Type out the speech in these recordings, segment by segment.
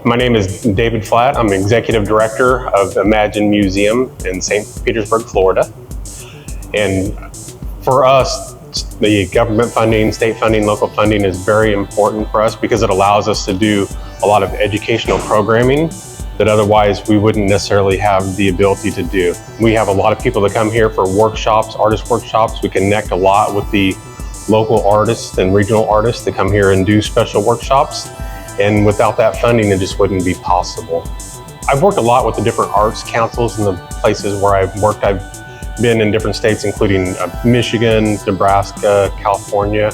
My name is David Flatt. I'm Executive Director of Imagine Museum in St. Petersburg, Florida. And for us, the government funding, state funding, local funding is very important for us because it allows us to do a lot of educational programming that otherwise we wouldn't necessarily have the ability to do. We have a lot of people that come here for workshops, artist workshops. We connect a lot with the local artists and regional artists that come here and do special workshops. And without that funding, it just wouldn't be possible. I've worked a lot with the different arts councils in the places where I've worked. I've been in different states, including Michigan, Nebraska, California.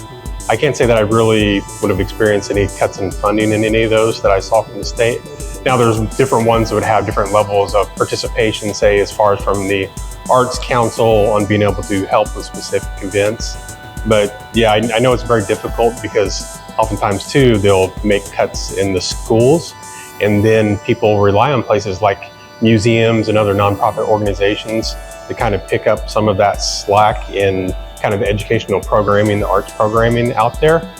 I can't say that I really would have experienced any cuts in funding in any of those that I saw from the state. Now there's different ones that would have different levels of participation, say as far as from the Arts Council on being able to help with specific events. But yeah, I know it's very difficult because oftentimes too, they'll make cuts in the schools, and then people rely on places like museums and other nonprofit organizations to kind of pick up some of that slack in kind of the educational programming, the arts programming out there.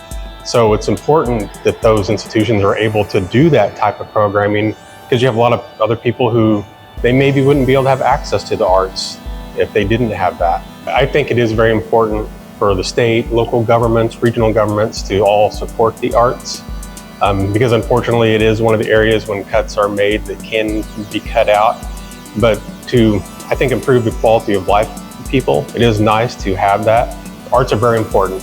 So it's important that those institutions are able to do that type of programming because you have a lot of other people who they maybe wouldn't be able to have access to the arts if they didn't have that. I think it is very important for the state, local governments, regional governments to all support the arts because unfortunately it is one of the areas when cuts are made that can be cut out. But to, I think, improve the quality of life of people, it is nice to have that. Arts are very important.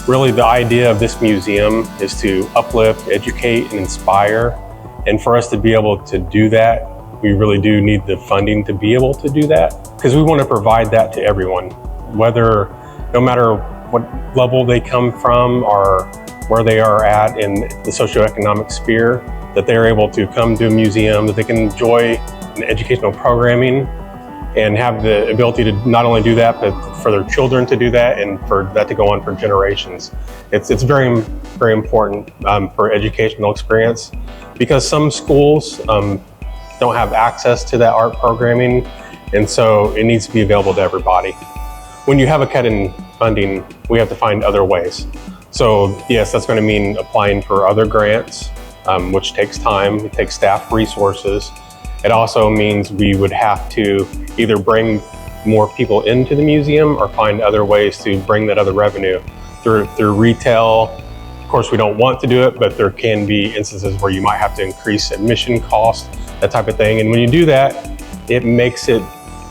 Really the idea of this museum is to uplift, educate, and inspire. And for us to be able to do that, we really do need the funding to be able to do that because we want to provide that to everyone. Whether, no matter what level they come from or where they are at in the socioeconomic sphere, that they're able to come to a museum, that they can enjoy an educational programming and have the ability to not only do that, but for their children to do that and for that to go on for generations. It's very, very important for educational experience because some schools don't have access to that art programming, and so it needs to be available to everybody. When you have a cut in funding, we have to find other ways. So yes, that's going to mean applying for other grants, which takes time, it takes staff resources. It also means we would have to either bring more people into the museum or find other ways to bring that other revenue through retail. Of course, we don't want to do it, but there can be instances where you might have to increase admission costs, that type of thing. And when you do that, it makes it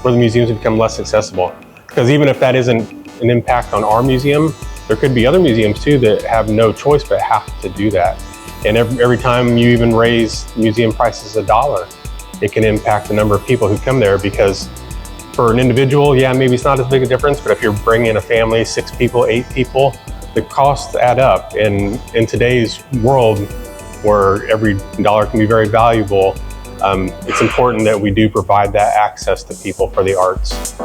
where the museums become less accessible. Because even if that isn't an impact on our museum, there could be other museums too that have no choice but have to do that. And every time you even raise museum prices $1, it can impact the number of people who come there because for an individual, yeah, maybe it's not as big a difference, but if you're bringing a family, 6 people, 8 people, the costs add up. And in today's world where every dollar can be very valuable, it's important that we do provide that access to people for the arts.